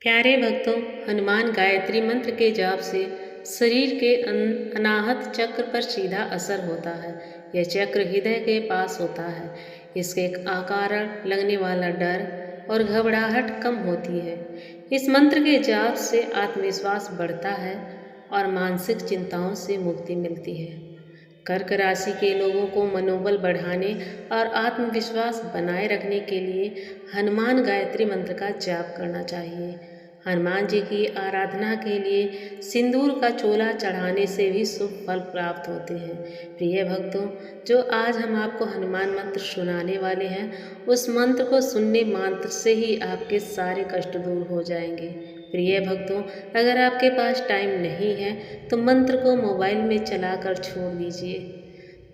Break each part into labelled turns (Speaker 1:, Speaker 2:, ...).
Speaker 1: प्यारे भक्तों, हनुमान गायत्री मंत्र के जाप से शरीर के अनाहत चक्र पर सीधा असर होता है। यह चक्र हृदय के पास होता है। इसके कारण लगने वाला डर और घबराहट कम होती है। इस मंत्र के जाप से आत्मविश्वास बढ़ता है और मानसिक चिंताओं से मुक्ति मिलती है। कर्क राशि के लोगों को मनोबल बढ़ाने और आत्मविश्वास बनाए रखने के लिए हनुमान गायत्री मंत्र का जाप करना चाहिए। हनुमान जी की आराधना के लिए सिंदूर का चोला चढ़ाने से भी शुभ फल प्राप्त होते हैं। प्रिय भक्तों, जो आज हम आपको हनुमान मंत्र सुनाने वाले हैं, उस मंत्र को सुनने मात्र से ही आपके सारे कष्ट दूर हो जाएंगे। प्रिय भक्तों, अगर आपके पास टाइम नहीं है तो मंत्र को मोबाइल में चलाकर छोड़ दीजिए।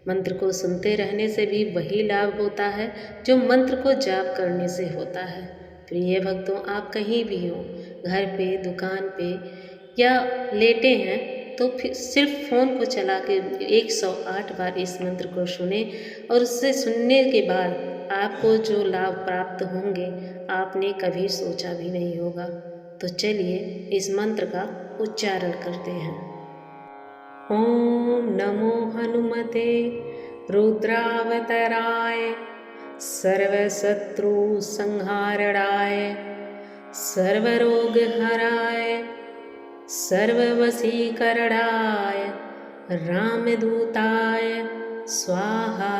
Speaker 1: मंत्र को सुनते रहने से भी वही लाभ होता है जो मंत्र को जाप करने से होता है। प्रिय भक्तों, आप कहीं भी हो, घर पे, दुकान पे या लेटे हैं, तो फिर सिर्फ फ़ोन को चला के 108 बार इस मंत्र को सुने और उससे सुनने के बाद आपको जो लाभ प्राप्त होंगे आपने कभी सोचा भी नहीं होगा। तो चलिए इस मंत्र का उच्चारण करते हैं। ओम नमो हनुमते रुद्रावताराय सर्वशत्रु संहारणाय सर्वरोगहराय सर्ववशीकरणाय रामदूताय स्वाहा।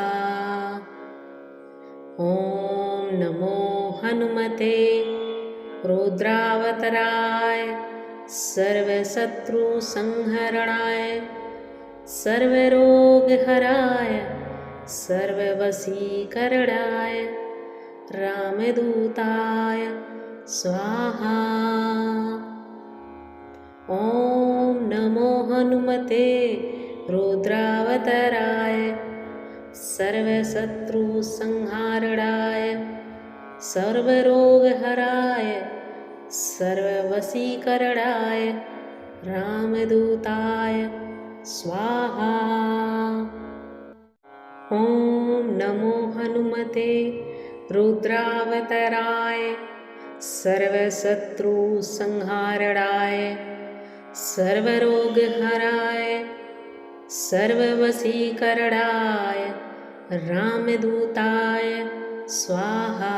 Speaker 1: ओम नमो हनुमते रुद्रावताराय सर्वशत्रु संहरणाय सर्वरोगहराय सर्ववशीकरणाय रामदूताय स्वाहा। ओम नमो हनुमते रुद्रावताराय सर्वशत्रु संहारणाय सर्वरोगहराय सर्ववशीकरणाय रामदूताय स्वाहा। ओम नमो हनुमते रुद्रावताराय सर्वशत्रु संहारणाय सर्वरोगहराय सर्ववशीकरणाय रामदूताय स्वाहा।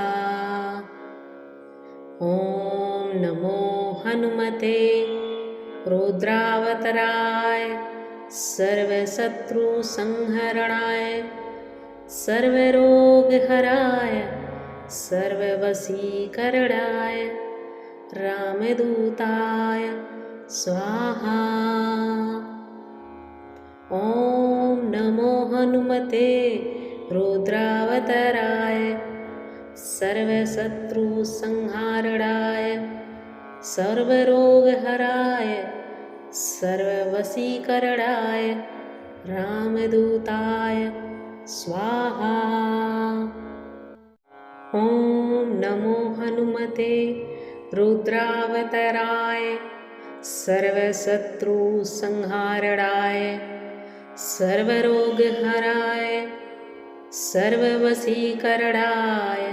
Speaker 1: ओम नमो हनुमते रुद्रावताराय सर्वशत्रु संहरणाय सर्वरोगहराय सर्ववशीकरणाय रामदूताय स्वाहा। ओम नमो हनुमते रुद्रावताराय सर्वशत्रु संहारणाय सर्वरोगहराय सर्ववशीकरणाय रामदूताय स्वाहा। ओम नमो हनुमते रुद्रावताराय सर्वशत्रु संहारणाय सर्वरोगहराय सर्ववशीकरणाय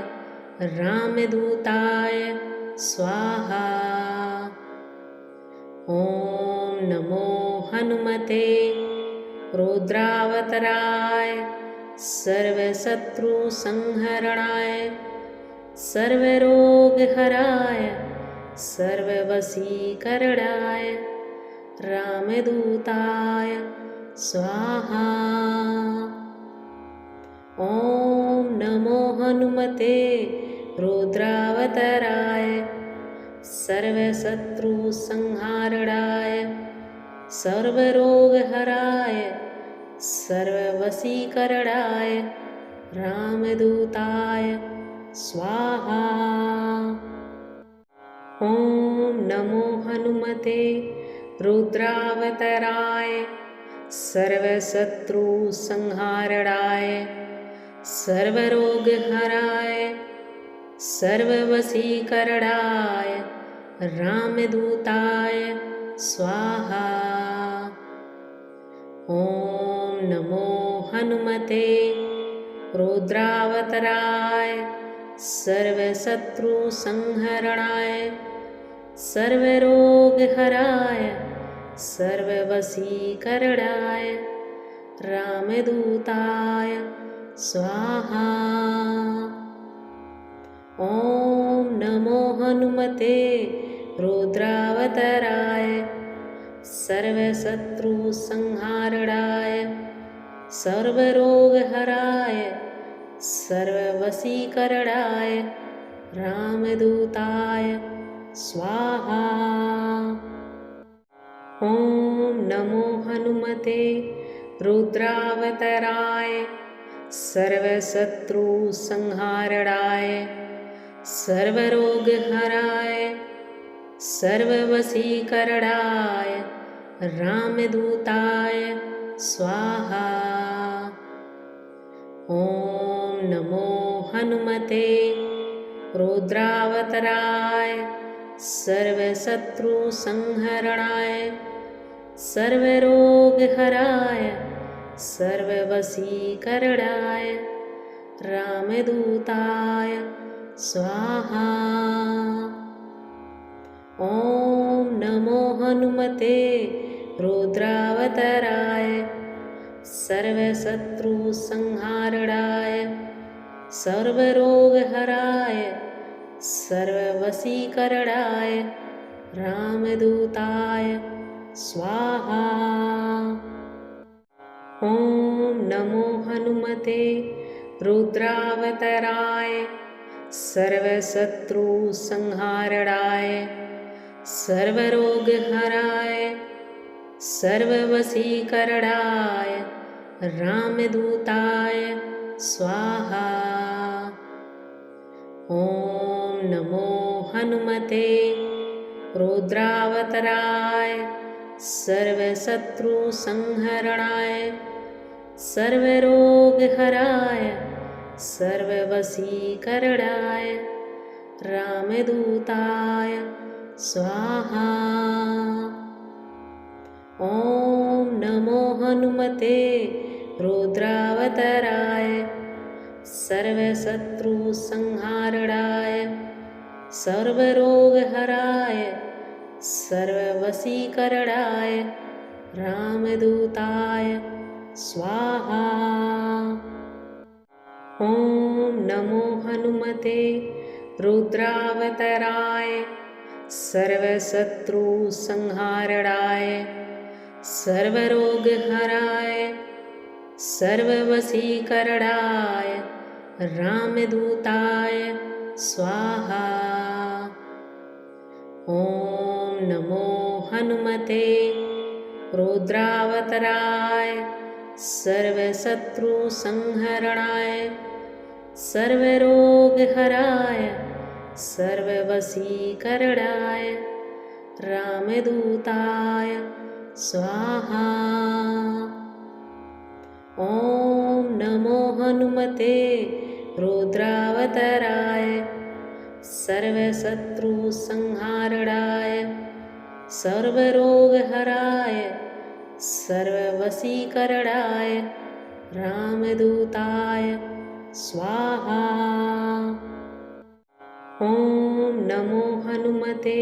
Speaker 1: रामदूताय स्वाहा। ओम नमो हनुमते रुद्रावताराय सर्वशत्रु संहरणाय सर्वरोगहराय सर्ववशीकरणाय रामदूताय स्वाहा। ओम नमो हनुमते रुद्रावताराय सर्वशत्रु संहारणाय सर्वरोगहराय सर्ववशीकरणाय रामदूताय स्वाहा। ओम नमो हनुमते रुद्रावताराय सर्वशत्रु संहारणाय सर्वरोगहराय सर्ववशीकरणाय रामदूताय स्वाहा। ओम नमो हनुमते रुद्रावताराय सर्वशत्रु संहरणाय सर्वरोगहराय सर्ववशीकरणाय रामदूताय स्वाहा। ॐ नमो हनुमते रुद्रावताराय सर्वशत्रुसंहारणाय सर्वरोगहराय सर्ववशीकरणाय रामदूताय स्वाहा। ॐ नमो हनुमते रुद्रावताराय सर्वशत्रुसंहारणाय सर्वरोगहराय सर्ववशीकरणाय रामदूताय स्वाहा। ॐ नमो हनुमते रुद्रावताराय सर्वशत्रुसंहरणाय सर्वरोगहराय सर्ववशीकरणाय रामदूताय स्वाहा। ॐ नमो हनुमते रुद्रावताराय सर्वशत्रुसंहारणाय सर्वरोगहराय सर्ववशीकरणाय रामदूताय स्वाहा। ॐ नमो हनुमते रुद्रावताराय सर्वशत्रुसंहारणाय सर्वरोगहराय सर्ववशीकरणाय रामदूताय स्वाहा। ॐ नमो हनुमते रुद्रावताराय सर्वशत्रुसंहरणाय सर्वरोगहराय सर्ववशीकरणाय रामदूताय स्वाहा। ॐ नमो हनुमते रुद्रावताराय सर्वशत्रुसंहारणाय सर्वरोगहराय सर्ववशीकरणाय रामदूताय स्वाहा। ॐ नमो हनुमते रुद्रावताराय सर्वशत्रुसंहारणाय सर्वरोगहराय सर्ववशीकरणाय रामदूताय स्वाहा। ॐ नमो हनुमते रुद्रावताराय सर्वशत्रुसंहरणाय सर्वरोगहराय सर्ववशीकरणाय रामदूताय स्वाहा। ॐ नमो हनुमते रुद्रावताराय सर्वशत्रुसंहारणाय सर्वरोगहराय सर्ववशीकरणाय रामदूताय स्वाहा। ॐ नमो हनुमते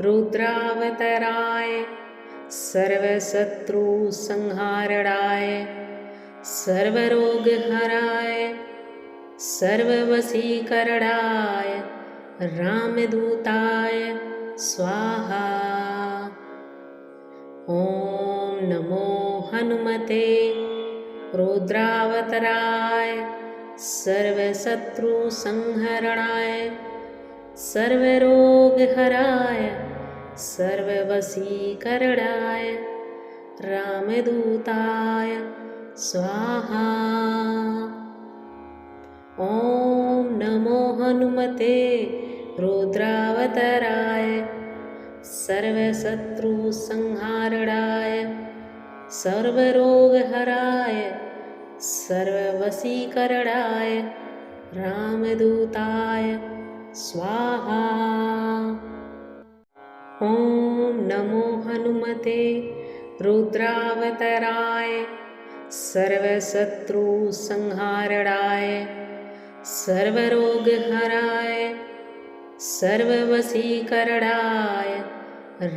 Speaker 1: रुद्रावताराय सर्वशत्रुसंहारणाय सर्वरोगहराय सर्ववशीकरणाय रामदूताय स्वाहा। ॐ नमो हनुमते रुद्रावताराय सर्वशत्रुसंहरणाय सर्वरोगहराय सर्ववशीकरणाय रामदूताय स्वाहा। ॐ नमो हनुमते रुद्रावताराय सर्वशत्रुसंहारणाय सर्वरोगहराय सर्ववशीकरणाय रामदूताय स्वाहा। ॐ नमो हनुमते रुद्रावताराय सर्वशत्रुसंहारणाय सर्वरोगहराय सर्ववशीकरणाय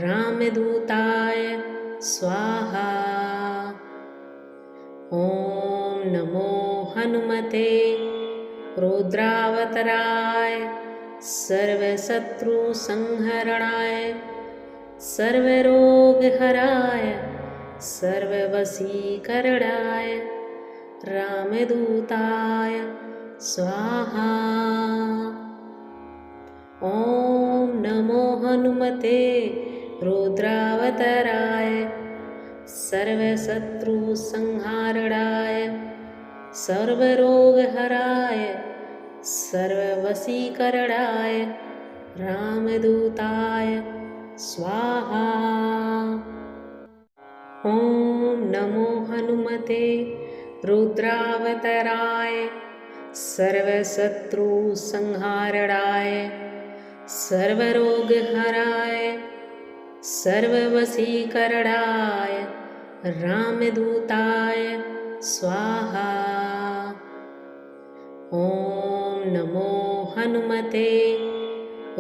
Speaker 1: रामदूताय स्वाहा। ॐ नमो हनुमते रुद्रावताराय सर्वशत्रुसंहरणाय सर्वरोगहराय सर्ववशीकरणाय रामदूताय स्वाहा। ॐ नमो हनुमते रुद्रावताराय सर्वशत्रुसंहारणाय सर्वरोगहराय सर्ववशीकरणाय रामदूताय स्वाहा। ॐ नमो हनुमते रुद्रावताराय सर्वशत्रुसंहारणाय सर्वरोगहराय सर्ववशीकरणाय रामदूताय स्वाहा। ॐ नमो हनुमते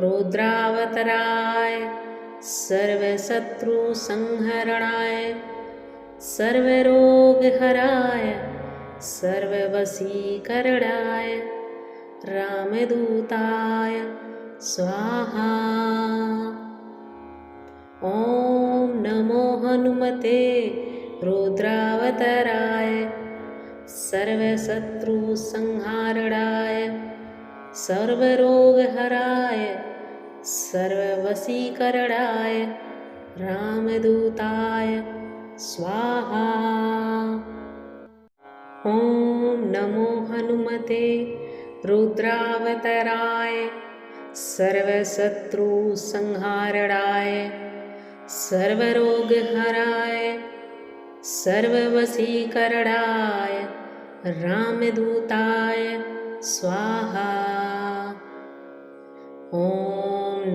Speaker 1: रुद्रावताराय सर्वशत्रुसंहरणाय सर्वरोगहराय सर्ववशीकरणाय रामदूताय स्वाहा। ॐ नमो हनुमते रुद्रावताराय सर्वशत्रुसंहारणाय सर्वरोगहराय सर्ववशीकरणाय रामदूताय स्वाहा। ॐ नमो हनुमते रुद्रावताराय सर्वशत्रुसंहारणाय सर्वरोगहराय सर्ववशीकरणाय रामदूताय स्वाहा। ॐ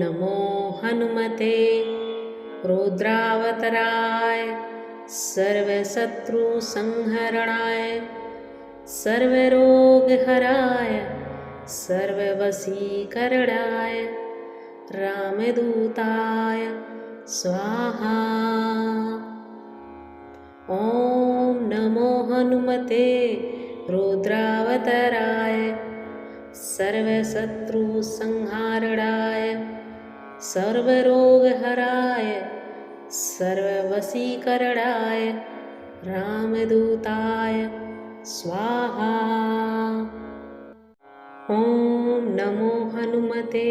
Speaker 1: नमो हनुमते रुद्रावताराय सर्वशत्रुसंहरणाय सर्वरोगहराय सर्ववशीकरणाय रामदूताय स्वाहा। ॐ नमो हनुमते रुद्रावताराय सर्वशत्रुसंहारणाय सर्वरोगहराय सर्ववशीकरणाय रामदूताय स्वाहा। ॐ नमो हनुमते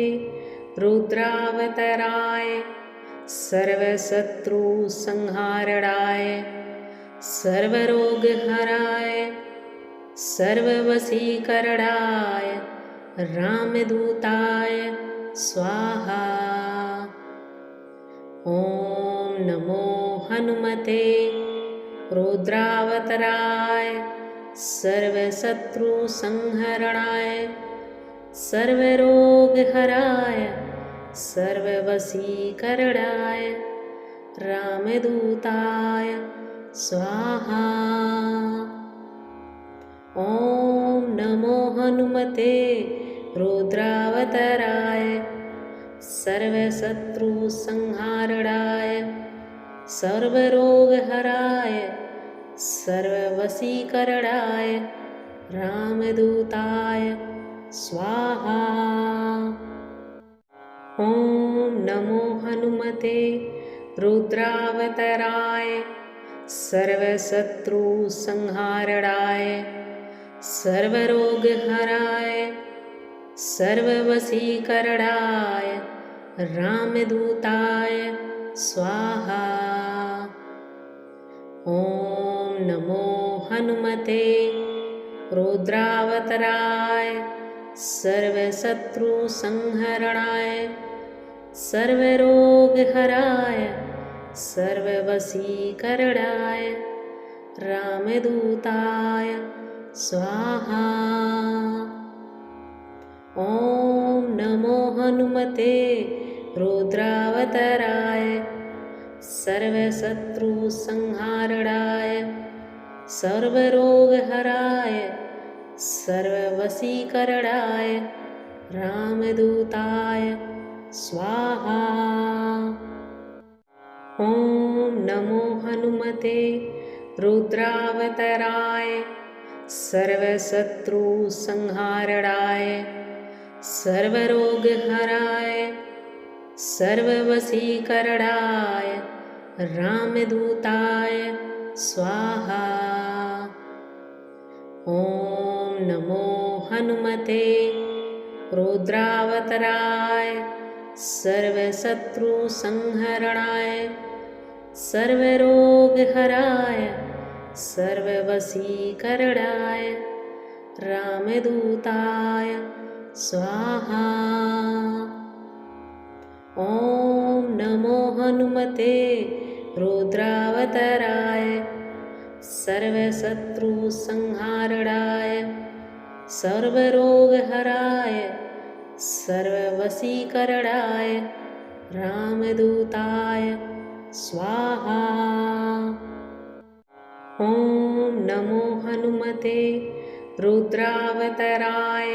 Speaker 1: रुद्रावताराय सर्वशत्रुसंहारणाय सर्वरोगहराय सर्ववशीकरणाय रामदूताय स्वाहा। ॐ नमो हनुमते रुद्रावताराय सर्वशत्रुसंहरणाय सर्वरोगहराय सर्ववशीकरणाय रामदूताय स्वाहा। ॐ नमो हनुमते रुद्रावताराय सर्वशत्रुसंहारणाय सर्वरोगहराय सर्ववशीकरणाय रामदूताय स्वाहा। ॐ नमो हनुमते रुद्रावताराय सर्वशत्रुसंहारणाय सर्वरोगहराय सर्ववशीकरणाय रामदूताय स्वाहा। ॐ नमो हनुमते रुद्रावताराय सर्वशत्रुसंहरणाय सर्वरोगहराय सर्ववशीकरणाय रामदूताय स्वाहा। ॐ नमो हनुमते रुद्रावताराय सर्वशत्रुसंहारणाय सर्वरोगहराय सर्ववशीकरणाय रामदूताय स्वाहा। ॐ नमो हनुमते रुद्रावताराय सर्वशत्रुसंहारणाय सर्वरोगहराय सर्ववशीकरणाय रामदूताय स्वाहा। ॐ नमो हनुमते रुद्रावताराय सर्वशत्रुसंहरणाय सर्वरोगहराय सर्ववशीकरणाय रामदूताय स्वाहा। ॐ नमो हनुमते रुद्रावताराय सर्वशत्रुसंहारणाय सर्वरोगहराय सर्ववशीकरणाय रामदूताय स्वाहा। ॐ नमो हनुमते रुद्रावताराय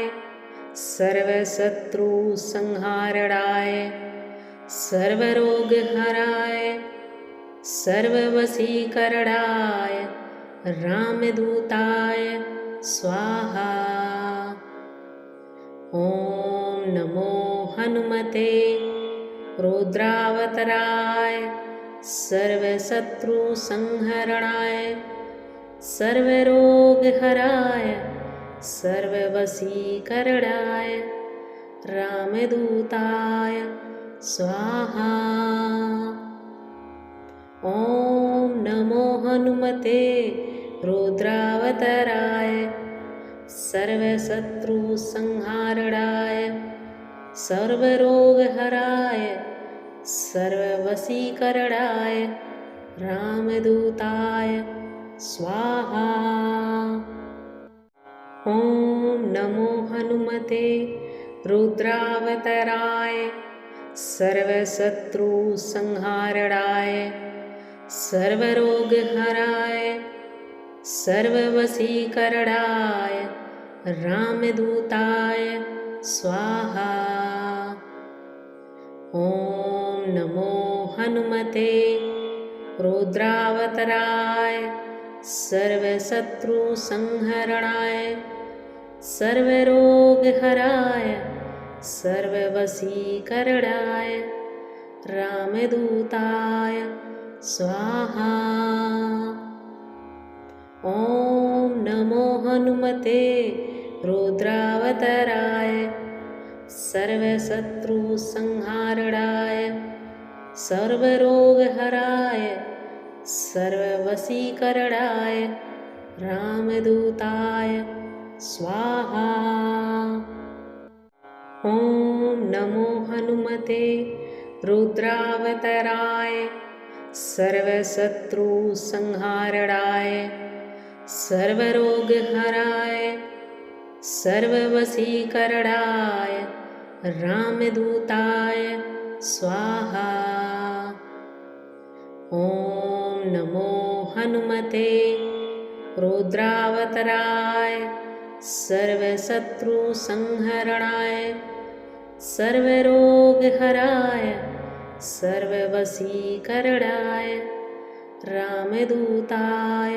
Speaker 1: सर्वशत्रुसंहारणाय सर्वरोगहराय सर्ववशीकरणाय रामदूताय स्वाहा। ॐ नमो हनुमते रुद्रावताराय सर्वशत्रुसंहरणाय सर्वरोगहराय सर्ववशीकरणाय रामदूताय स्वाहा। ॐ नमो हनुमते रुद्रावताराय सर्वशत्रुसंहारणाय सर्वरोगहराय सर्ववशीकरणाय रामदूताय स्वाहा। ॐ नमो हनुमते रुद्रावताराय सर्वशत्रुसंहारणाय सर्वरोगहराय सर्ववशीकरणाय रामदूताय स्वाहा। ॐ नमो हनुमते रुद्रावताराय सर्वशत्रुसंहरणाय सर्वरोगहराय सर्ववशीकरणाय रामदूताय स्वाहा। ॐ नमो हनुमते रुद्रावताराय सर्वशत्रुसंहारणाय सर्वरोगहराय सर्ववशीकरणाय रामदूताय स्वाहा। ॐ नमो हनुमते रुद्रावताराय सर्वशत्रुसंहारणाय सर्वरोगहराय सर्ववशीकरणाय रामदूताय स्वाहा। ॐ नमो हनुमते रुद्रावताराय सर्वशत्रुसंहरणाय सर्वरोगहराय सर्ववशीकरणाय रामदूताय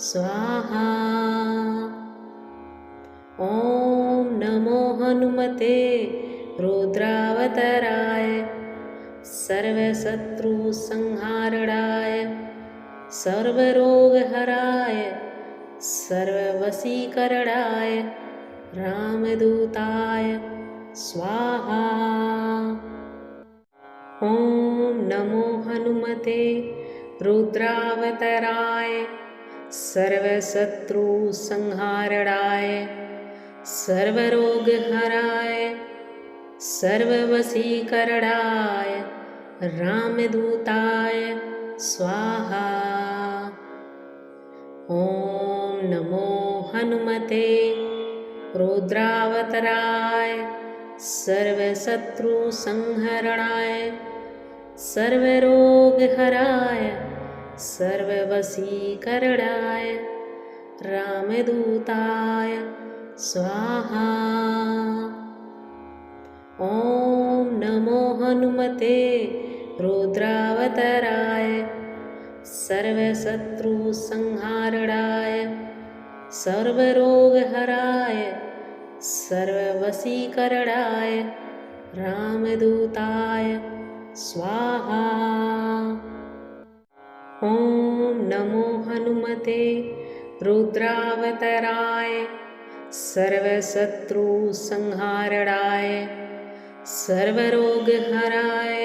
Speaker 1: स्वाहा। ॐ नमो हनुमते रुद्रावताराय सर्वशत्रुसंहारणाय सर्वरोगहराय सर्ववशीकरणाय रामदूताय स्वाहा। ॐ नमो हनुमते रुद्रावताराय सर्वशत्रुसंहारणाय सर्वरोगहराय सर्ववशीकरणाय रामदूताय स्वाहा। ॐ नमो हनुमते रुद्रावताराय सर्वशत्रुसंहरणाय सर्वरोगहराय सर्ववशीकरणाय रामदूताय स्वाहा। ॐ नमो हनुमते रुद्रावताराय सर्वशत्रुसंहारणाय सर्वरोगहराय सर्ववशीकरणाय रामदूताय स्वाहा। ॐ नमो हनुमते रुद्रावताराय सर्वशत्रुसंहारणाय सर्वरोगहराय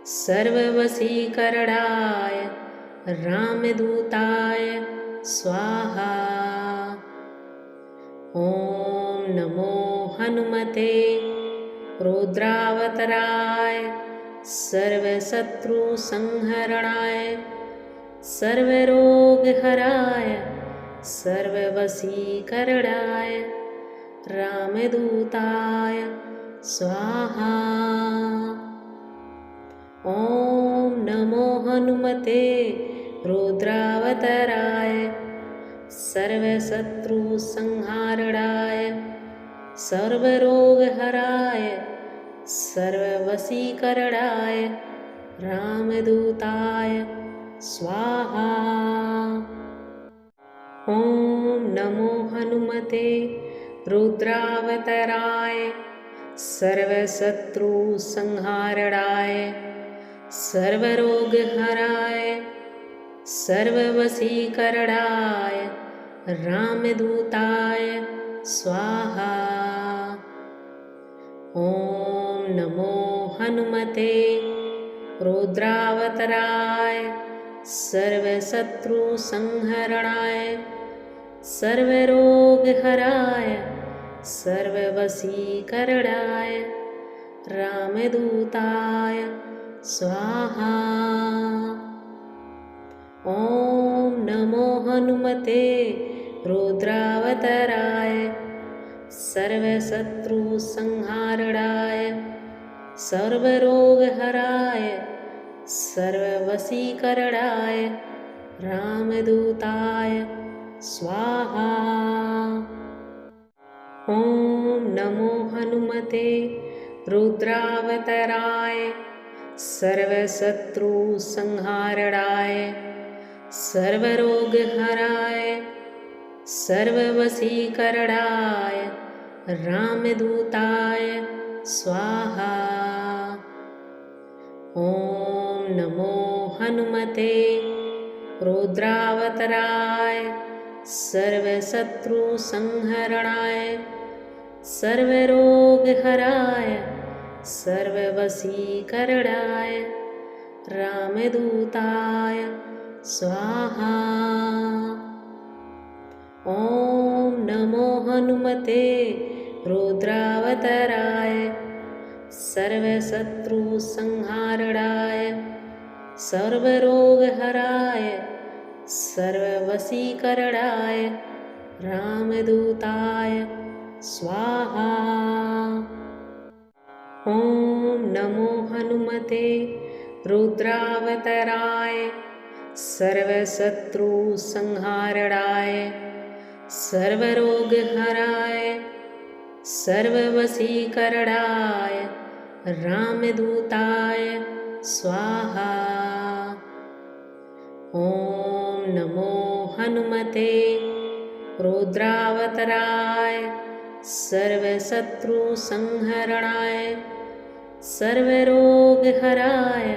Speaker 1: सर्ववशीकरणाय रामदूताय स्वाहा। ॐ नमो हनुमते रुद्रावताराय सर्वशत्रुसंहरणाय सर्वरोगहराय सर्ववशीकरणाय रामदूताय स्वाहा। ॐ नमो हनुमते रुद्रावताराय सर्वशत्रुसंहारणाय सर्वरोगहराय सर्ववशीकरणाय रामदूताय स्वाहा। ॐ नमो हनुमते रुद्रावताराय सर्वशत्रुसंहारणाय सर्वरोगहराय सर्ववशीकरणाय रामदूताय स्वाहा। ॐ नमो हनुमते रुद्रावताराय सर्वशत्रुसंहरणाय सर्वरोगहराय सर्ववशीकरणाय रामदूताय स्वाहा। ॐ नमो हनुमते रुद्रावताराय सर्वशत्रुसंहारणाय सर्वरोगहराय सर्ववशीकरणाय रामदूताय स्वाहा। ॐ नमो हनुमते रुद्रावताराय सर्वशत्रुसंहारणाय सर्वरोगहराय सर्ववशीकरणाय रामदूताय स्वाहा। ॐ नमो हनुमते रुद्रावताराय सर्वशत्रुसंहरणाय सर्वरोगहराय सर्ववशीकरणाय रामदूताय स्वाहा। ॐ नमो हनुमते रुद्रावताराय सर्वशत्रुसंहारणाय सर्वरोगहराय सर्ववशीकरणाय रामदूताय स्वाहा। ॐ नमो हनुमते रुद्रावताराय सर्वशत्रुसंहारणाय सर्वरोगहराय सर्ववशीकरणाय रामदूताय स्वाहा। ॐ नमो हनुमते रुद्रावताराय सर्वशत्रुसंहरणाय सर्वरोगहराय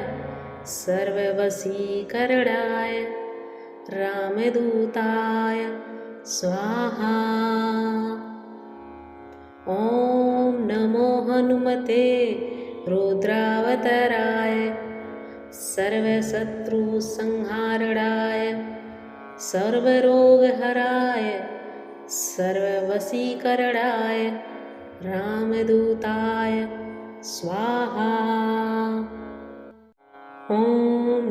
Speaker 1: सर्ववशीकरणाय रामदूताय स्वाहा। ॐ नमो हनुमते रुद्रावताराय सर्वशत्रुसंहारणाय सर्वरोगहराय सर्ववशीकरणाय रामदूताय स्वाहा। ॐ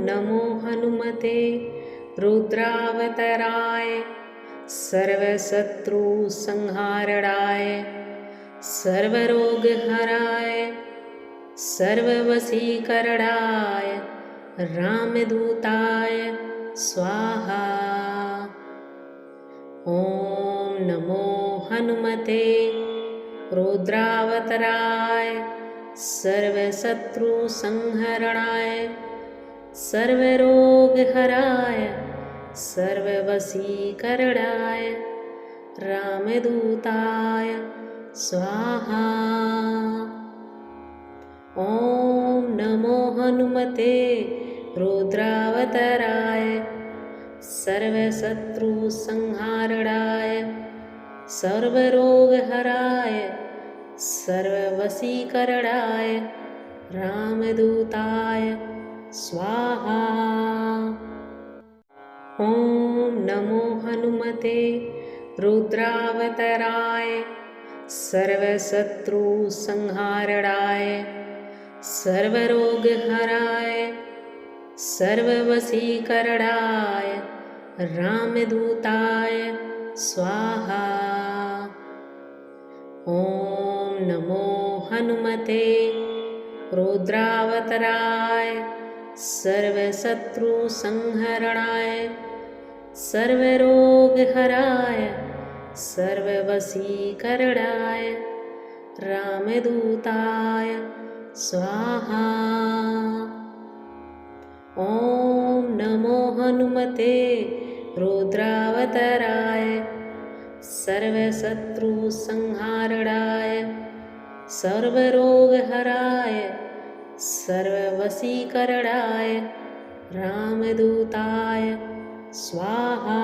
Speaker 1: नमो हनुमते रुद्रावताराय सर्वशत्रुसंहारणाय सर्वरोगहराय सर्ववशीकरणाय रामदूताय स्वाहा। ॐ नमो हनुमते रुद्रावताराय सर्वशत्रुसंहरणाय सर्वरोगहराय सर्ववशीकरणाय रामदूताय स्वाहा। ॐ नमो हनुमते रुद्रावताराय सर्वशत्रुसंहारणाय सर्वरोगहराय सर्ववशीकरणाय रामदूताय स्वाहा। ॐ नमो हनुमते रुद्रावताराय सर्वशत्रुसंहारणाय सर्वरोगहराय सर्ववशीकरणाय रामदूताय स्वाहा। ॐ नमो हनुमते रुद्रावताराय सर्वशत्रुसंहरणाय सर्वरोगहराय सर्ववशीकरणाय रामदूताय स्वाहा। ॐ नमो हनुमते रुद्रावताराय सर्वशत्रुसंहारणाय सर्वरोगहराय सर्ववशीकरणाय रामदूताय स्वाहा।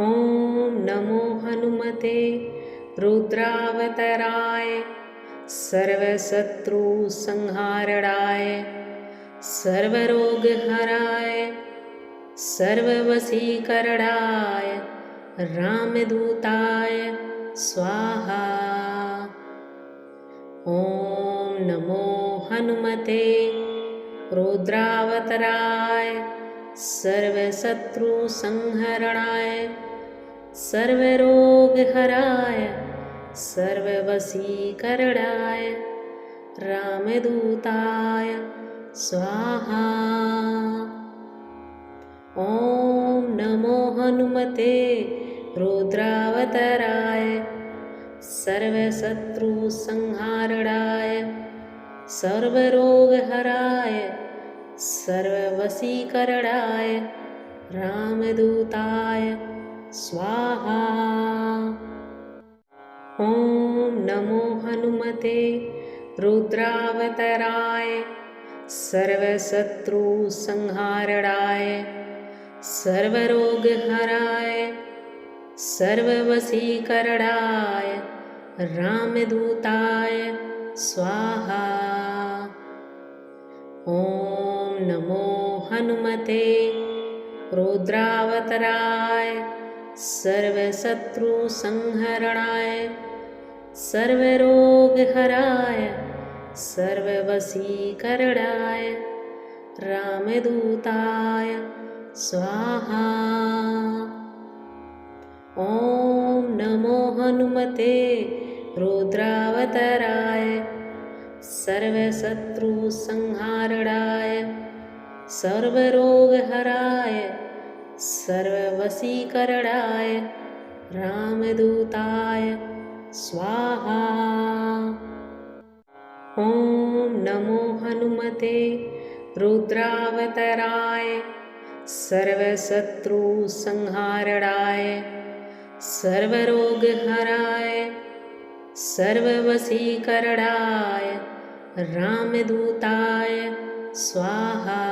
Speaker 1: ॐ नमो हनुमते रुद्रावताराय सर्वशत्रुसंहारणाय सर्वरोगहराय सर्ववशीकरणाय रामदूताय स्वाहा। ॐ नमो हनुमते रुद्रावताराय सर्वशत्रुसंहरणाय सर्वरोगहराय सर्ववशीकरणाय रामदूताय स्वाहा। ॐ नमो हनुमते रुद्रावताराय सर्वशत्रुसंहारणाय सर्वरोगहराय सर्ववशीकरणाय रामदूताय स्वाहा। ॐ नमो हनुमते रुद्रावताराय सर्वशत्रुसंहारणाय सर्वरोगहराय सर्ववशीकरणाय रामदूताय स्वाहा। ॐ नमो हनुमते रुद्रावताराय सर्वशत्रुसंहरणाय सर्वरोगहराय सर्ववशीकरणाय रामदूताय स्वाहा। ॐ नमो हनुमते रुद्रावताराय सर्वशत्रुसंहारणाय सर्वरोगहराय सर्ववशीकरणाय रामदूताय स्वाहा। ॐ नमो हनुमते रुद्रावताराय सर्वशत्रुसंहारणाय सर्वरोगहराय सर्ववशीकरणाय रामदूताय स्वाहा।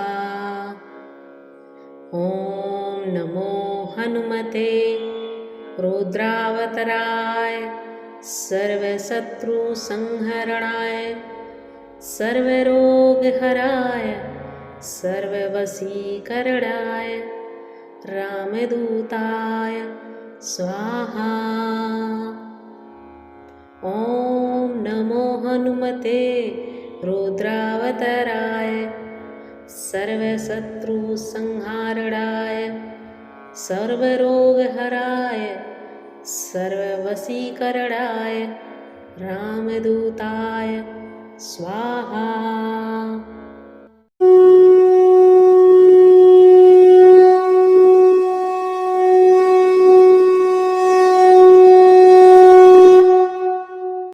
Speaker 1: ॐ नमो हनुमते रुद्रावताराय सर्वशत्रुसंहरणाय सर्वरोगहराय सर्ववशीकरणाय रामदूताय स्वाहा। ॐ नमो हनुमते रुद्रावताराय सर्वशत्रुसंहारणाय सर्वरोगहराय सर्ववशीकरणाय रामदूताय स्वाहा।